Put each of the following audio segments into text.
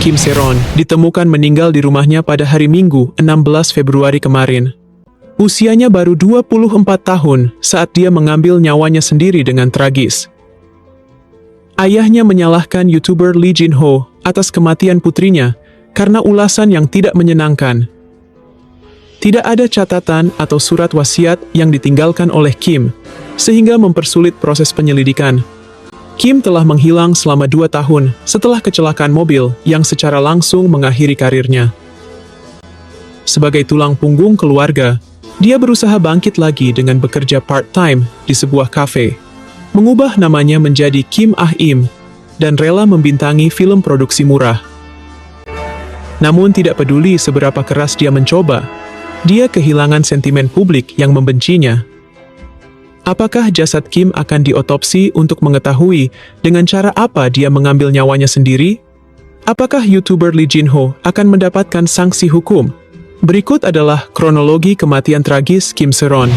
Kim Se-ron, ditemukan meninggal di rumahnya pada hari Minggu, 16 Februari kemarin. Usianya baru 24 tahun saat dia mengambil nyawanya sendiri dengan tragis. Ayahnya menyalahkan YouTuber Lee Jin-ho atas kematian putrinya karena ulasan yang tidak menyenangkan. Tidak ada catatan atau surat wasiat yang ditinggalkan oleh Kim, sehingga mempersulit proses penyelidikan. Kim telah menghilang selama 2 tahun setelah kecelakaan mobil yang secara langsung mengakhiri karirnya. Sebagai tulang punggung keluarga, dia berusaha bangkit lagi dengan bekerja part-time di sebuah kafe, mengubah namanya menjadi Kim Ah-im, dan rela membintangi film produksi murah. Namun tidak peduli seberapa keras dia mencoba, dia kehilangan sentimen publik yang membencinya. Apakah jasad Kim akan diotopsi untuk mengetahui dengan cara apa dia mengambil nyawanya sendiri? Apakah YouTuber Lee Jin-ho akan mendapatkan sanksi hukum? Berikut adalah kronologi kematian tragis Kim Se-ron.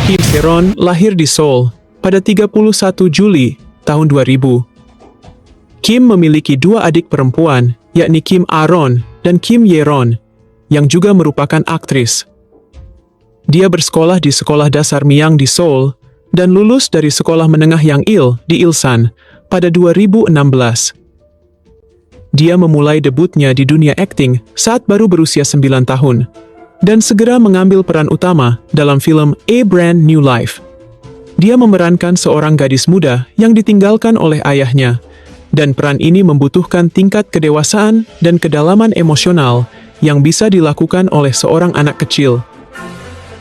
Kim Se-ron lahir di Seoul pada 31 Juli tahun 2000. Kim memiliki 2 adik perempuan, yakni Kim Ah-ron dan Kim Ye-ron, yang juga merupakan aktris. Dia bersekolah di Sekolah Dasar Myang di Seoul dan lulus dari Sekolah Menengah Yangil di Ilsan pada 2016. Dia memulai debutnya di dunia akting saat baru berusia 9 tahun dan segera mengambil peran utama dalam film A Brand New Life. Dia memerankan seorang gadis muda yang ditinggalkan oleh ayahnya, dan peran ini membutuhkan tingkat kedewasaan dan kedalaman emosional yang bisa dilakukan oleh seorang anak kecil.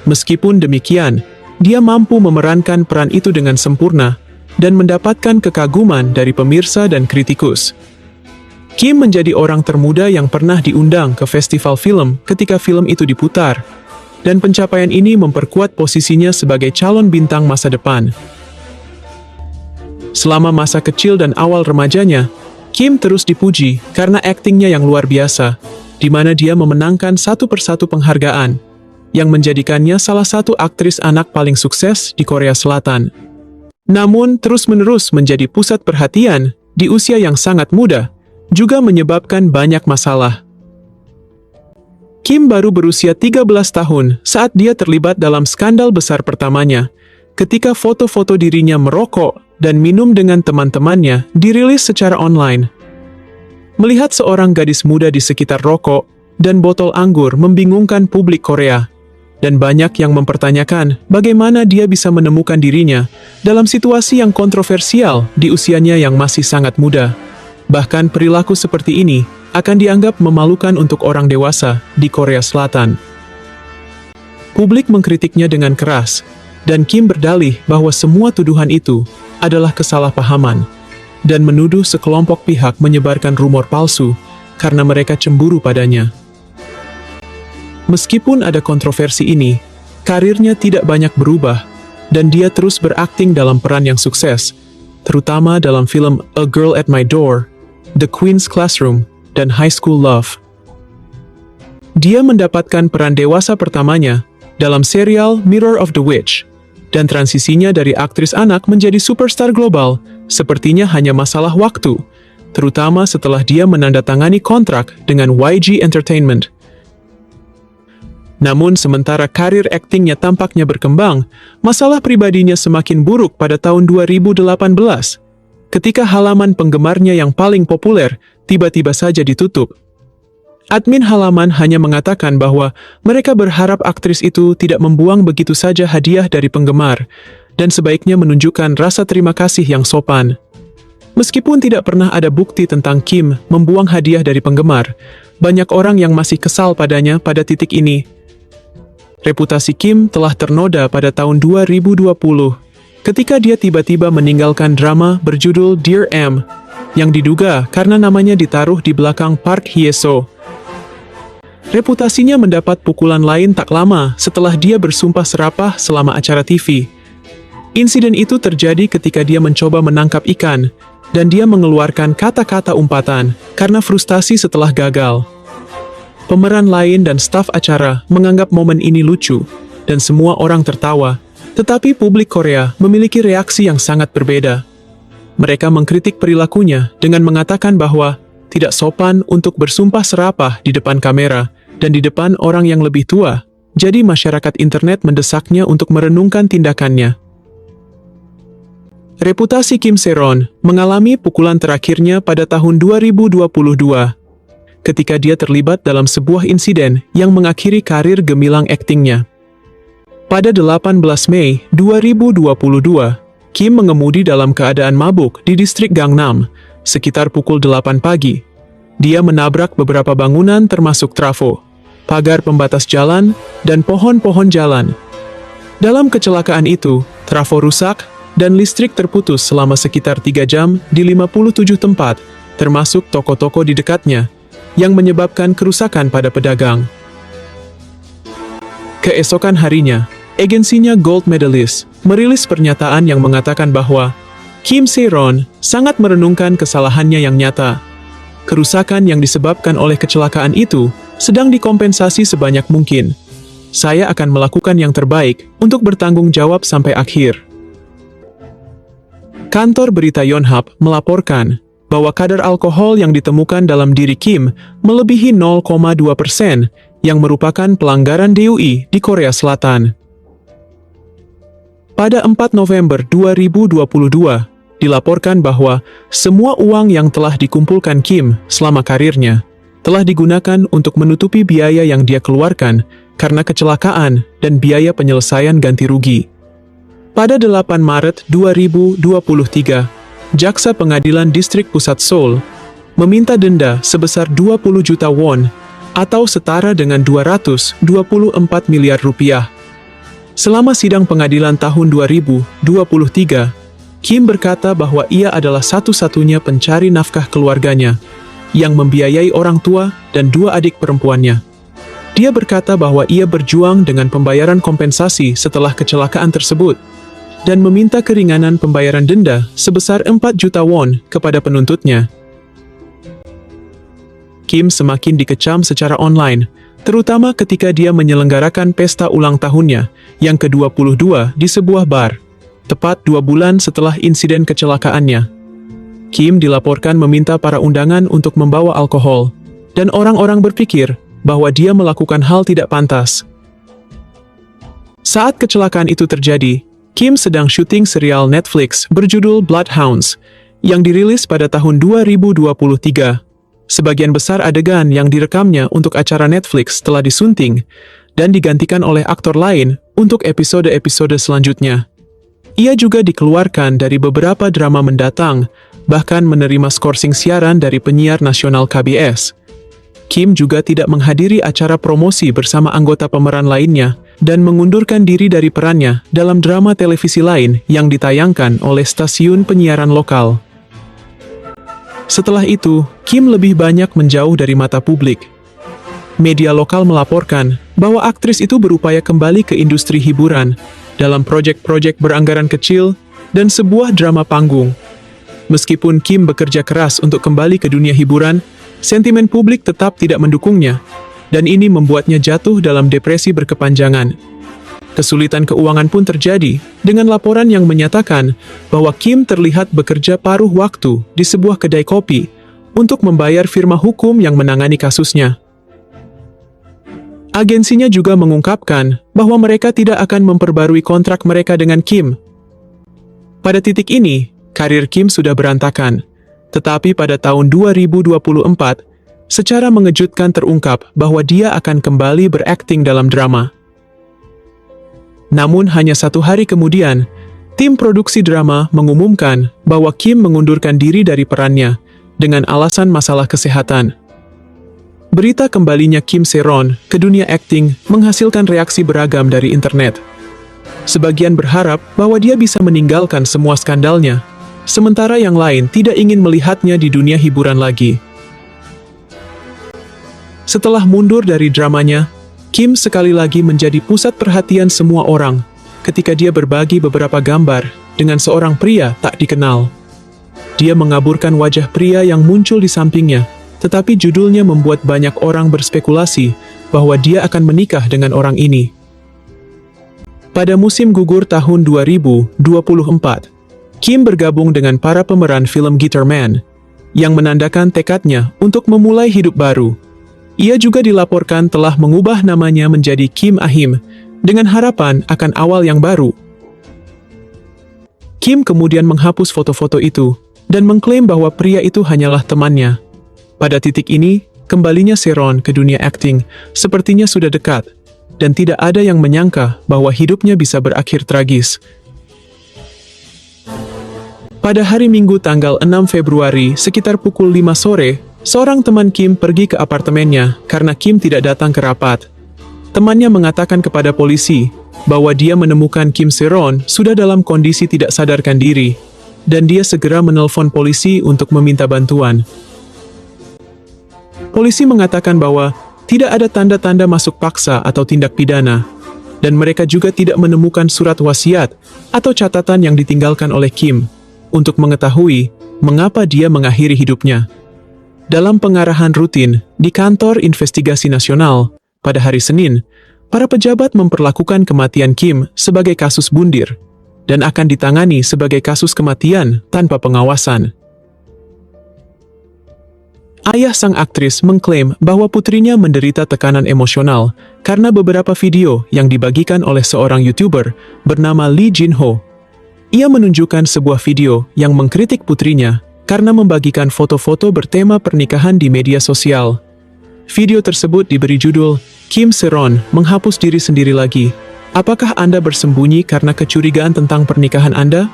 Meskipun demikian, dia mampu memerankan peran itu dengan sempurna dan mendapatkan kekaguman dari pemirsa dan kritikus. Kim menjadi orang termuda yang pernah diundang ke festival film ketika film itu diputar, dan pencapaian ini memperkuat posisinya sebagai calon bintang masa depan. Selama masa kecil dan awal remajanya, Kim terus dipuji karena aktingnya yang luar biasa, di mana dia memenangkan satu persatu penghargaan, yang menjadikannya salah satu aktris anak paling sukses di Korea Selatan. Namun, terus-menerus menjadi pusat perhatian di usia yang sangat muda, juga menyebabkan banyak masalah. Kim baru berusia 13 tahun saat dia terlibat dalam skandal besar pertamanya, ketika foto-foto dirinya merokok dan minum dengan teman-temannya dirilis secara online. Melihat seorang gadis muda di sekitar rokok dan botol anggur membingungkan publik Korea, dan banyak yang mempertanyakan bagaimana dia bisa menemukan dirinya dalam situasi yang kontroversial di usianya yang masih sangat muda. Bahkan perilaku seperti ini akan dianggap memalukan untuk orang dewasa di Korea Selatan. Publik mengkritiknya dengan keras, dan Kim berdalih bahwa semua tuduhan itu adalah kesalahpahaman, dan menuduh sekelompok pihak menyebarkan rumor palsu karena mereka cemburu padanya. Meskipun ada kontroversi ini, karirnya tidak banyak berubah, dan dia terus berakting dalam peran yang sukses, terutama dalam film A Girl at My Door, The Queen's Classroom, dan High School Love. Dia mendapatkan peran dewasa pertamanya dalam serial Mirror of the Witch, dan transisinya dari aktris anak menjadi superstar global sepertinya hanya masalah waktu, terutama setelah dia menandatangani kontrak dengan YG Entertainment. Namun sementara karir aktingnya tampaknya berkembang, masalah pribadinya semakin buruk pada tahun 2018, ketika halaman penggemarnya yang paling populer tiba-tiba saja ditutup. Admin halaman hanya mengatakan bahwa mereka berharap aktris itu tidak membuang begitu saja hadiah dari penggemar, dan sebaiknya menunjukkan rasa terima kasih yang sopan. Meskipun tidak pernah ada bukti tentang Kim membuang hadiah dari penggemar, banyak orang yang masih kesal padanya pada titik ini. Reputasi Kim telah ternoda pada tahun 2020, ketika dia tiba-tiba meninggalkan drama berjudul Dear M, yang diduga karena namanya ditaruh di belakang Park Hye-seo. Reputasinya mendapat pukulan lain tak lama setelah dia bersumpah serapah selama acara TV. Insiden itu terjadi ketika dia mencoba menangkap ikan, dan dia mengeluarkan kata-kata umpatan karena frustasi setelah gagal. Pemeran lain dan staf acara menganggap momen ini lucu, dan semua orang tertawa, tetapi publik Korea memiliki reaksi yang sangat berbeda. Mereka mengkritik perilakunya dengan mengatakan bahwa tidak sopan untuk bersumpah serapah di depan kamera dan di depan orang yang lebih tua. Jadi masyarakat internet mendesaknya untuk merenungkan tindakannya. Reputasi Kim Se-ron mengalami pukulan terakhirnya pada tahun 2022 ketika dia terlibat dalam sebuah insiden yang mengakhiri karir gemilang aktingnya. Pada 18 Mei 2022, Kim mengemudi dalam keadaan mabuk di distrik Gangnam sekitar pukul 8 pagi. Dia menabrak beberapa bangunan termasuk trafo, pagar pembatas jalan, dan pohon-pohon jalan. Dalam kecelakaan itu, trafo rusak dan listrik terputus selama sekitar 3 jam di 57 tempat, termasuk toko-toko di dekatnya, yang menyebabkan kerusakan pada pedagang. Keesokan harinya, agensinya Gold Medalist merilis pernyataan yang mengatakan bahwa Kim Se-ron sangat merenungkan kesalahannya yang nyata. Kerusakan yang disebabkan oleh kecelakaan itu sedang dikompensasi sebanyak mungkin. Saya akan melakukan yang terbaik untuk bertanggung jawab sampai akhir. Kantor berita Yonhap melaporkan bahwa kadar alkohol yang ditemukan dalam diri Kim melebihi 0,2%, yang merupakan pelanggaran DUI di Korea Selatan. Pada 4 November 2022, dilaporkan bahwa semua uang yang telah dikumpulkan Kim selama karirnya telah digunakan untuk menutupi biaya yang dia keluarkan karena kecelakaan dan biaya penyelesaian ganti rugi. Pada 8 Maret 2023, Jaksa Pengadilan Distrik Pusat Seoul meminta denda sebesar 20 juta won atau setara dengan 224 miliar rupiah. Selama sidang pengadilan tahun 2023, Kim berkata bahwa ia adalah satu-satunya pencari nafkah keluarganya yang membiayai orang tua dan 2 adik perempuannya. Dia berkata bahwa ia berjuang dengan pembayaran kompensasi setelah kecelakaan tersebut dan meminta keringanan pembayaran denda sebesar 4 juta won kepada penuntutnya. Kim semakin dikecam secara online, terutama ketika dia menyelenggarakan pesta ulang tahunnya yang ke-22 di sebuah bar, tepat 2 bulan setelah insiden kecelakaannya. Kim dilaporkan meminta para undangan untuk membawa alkohol, dan orang-orang berpikir bahwa dia melakukan hal tidak pantas. Saat kecelakaan itu terjadi, Kim sedang syuting serial Netflix berjudul Bloodhounds yang dirilis pada tahun 2023. Sebagian besar adegan yang direkamnya untuk acara Netflix telah disunting dan digantikan oleh aktor lain untuk episode-episode selanjutnya. Ia juga dikeluarkan dari beberapa drama mendatang, bahkan menerima skorsing siaran dari penyiar nasional KBS. Kim juga tidak menghadiri acara promosi bersama anggota pemeran lainnya dan mengundurkan diri dari perannya dalam drama televisi lain yang ditayangkan oleh stasiun penyiaran lokal. Setelah itu, Kim lebih banyak menjauh dari mata publik. Media lokal melaporkan bahwa aktris itu berupaya kembali ke industri hiburan dalam proyek-proyek beranggaran kecil dan sebuah drama panggung. Meskipun Kim bekerja keras untuk kembali ke dunia hiburan, sentimen publik tetap tidak mendukungnya, dan ini membuatnya jatuh dalam depresi berkepanjangan. Kesulitan keuangan pun terjadi, dengan laporan yang menyatakan bahwa Kim terlihat bekerja paruh waktu di sebuah kedai kopi untuk membayar firma hukum yang menangani kasusnya. Agensinya juga mengungkapkan bahwa mereka tidak akan memperbarui kontrak mereka dengan Kim. Pada titik ini, karir Kim sudah berantakan. Tetapi pada tahun 2024, secara mengejutkan terungkap bahwa dia akan kembali berakting dalam drama. Namun hanya 1 hari kemudian, tim produksi drama mengumumkan bahwa Kim mengundurkan diri dari perannya dengan alasan masalah kesehatan. Berita kembalinya Kim Se-ron ke dunia akting menghasilkan reaksi beragam dari internet. Sebagian berharap bahwa dia bisa meninggalkan semua skandalnya, sementara yang lain tidak ingin melihatnya di dunia hiburan lagi. Setelah mundur dari dramanya, Kim sekali lagi menjadi pusat perhatian semua orang ketika dia berbagi beberapa gambar dengan seorang pria tak dikenal. Dia mengaburkan wajah pria yang muncul di sampingnya, tetapi judulnya membuat banyak orang berspekulasi bahwa dia akan menikah dengan orang ini. Pada musim gugur tahun 2024, Kim bergabung dengan para pemeran film Guitar Man, yang menandakan tekadnya untuk memulai hidup baru. Ia juga dilaporkan telah mengubah namanya menjadi Kim Ahim, dengan harapan akan awal yang baru. Kim kemudian menghapus foto-foto itu, dan mengklaim bahwa pria itu hanyalah temannya. Pada titik ini, kembalinya Seron ke dunia akting sepertinya sudah dekat, dan tidak ada yang menyangka bahwa hidupnya bisa berakhir tragis. Pada hari Minggu tanggal 6 Februari sekitar pukul 5 sore, seorang teman Kim pergi ke apartemennya karena Kim tidak datang ke rapat. Temannya mengatakan kepada polisi bahwa dia menemukan Kim Seron sudah dalam kondisi tidak sadarkan diri, dan dia segera menelpon polisi untuk meminta bantuan. Polisi mengatakan bahwa tidak ada tanda-tanda masuk paksa atau tindak pidana, dan mereka juga tidak menemukan surat wasiat atau catatan yang ditinggalkan oleh Kim untuk mengetahui mengapa dia mengakhiri hidupnya. Dalam pengarahan rutin di Kantor Investigasi Nasional, pada hari Senin, para pejabat memperlakukan kematian Kim sebagai kasus bundir dan akan ditangani sebagai kasus kematian tanpa pengawasan. Ayah sang aktris mengklaim bahwa putrinya menderita tekanan emosional karena beberapa video yang dibagikan oleh seorang YouTuber bernama Lee Jin-ho. Ia menunjukkan sebuah video yang mengkritik putrinya karena membagikan foto-foto bertema pernikahan di media sosial. Video tersebut diberi judul, Kim Seron menghapus diri sendiri lagi. Apakah Anda bersembunyi karena kecurigaan tentang pernikahan Anda?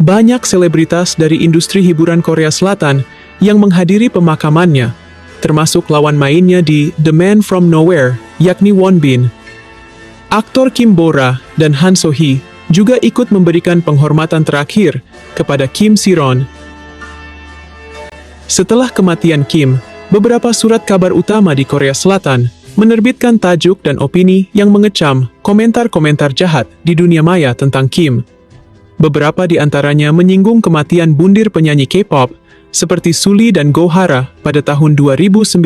Banyak selebritas dari industri hiburan Korea Selatan yang menghadiri pemakamannya, termasuk lawan mainnya di The Man from Nowhere, yakni Won Bin. Aktor Kim Bora dan Han So-hee juga ikut memberikan penghormatan terakhir kepada Kim Seron. Setelah kematian Kim, beberapa surat kabar utama di Korea Selatan menerbitkan tajuk dan opini yang mengecam komentar-komentar jahat di dunia maya tentang Kim. Beberapa di antaranya menyinggung kematian bundir penyanyi K-pop seperti Sulli dan Go Hara pada tahun 2019,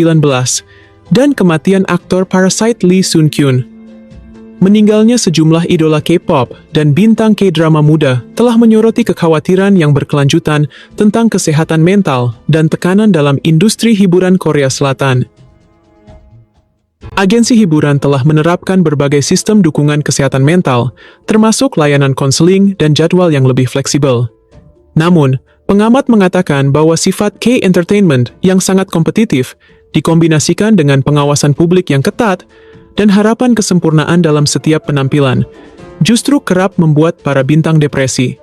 dan kematian aktor Parasite Lee Sun-kyun. Meninggalnya sejumlah idola K-pop dan bintang K-drama muda telah menyoroti kekhawatiran yang berkelanjutan tentang kesehatan mental dan tekanan dalam industri hiburan Korea Selatan. Agensi hiburan telah menerapkan berbagai sistem dukungan kesehatan mental, termasuk layanan konseling dan jadwal yang lebih fleksibel. Namun, pengamat mengatakan bahwa sifat K-entertainment yang sangat kompetitif dikombinasikan dengan pengawasan publik yang ketat dan harapan kesempurnaan dalam setiap penampilan, justru kerap membuat para bintang depresi.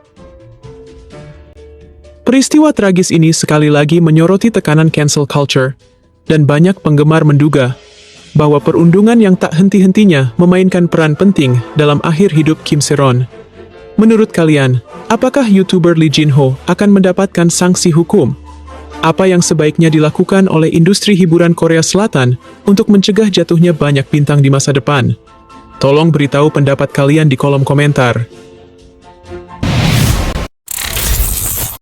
Peristiwa tragis ini sekali lagi menyoroti tekanan cancel culture, dan banyak penggemar menduga bahwa perundungan yang tak henti-hentinya memainkan peran penting dalam akhir hidup Kim Seron. Menurut kalian, apakah YouTuber Lee Jin-ho akan mendapatkan sanksi hukum? Apa yang sebaiknya dilakukan oleh industri hiburan Korea Selatan untuk mencegah jatuhnya banyak bintang di masa depan? Tolong beritahu pendapat kalian di kolom komentar.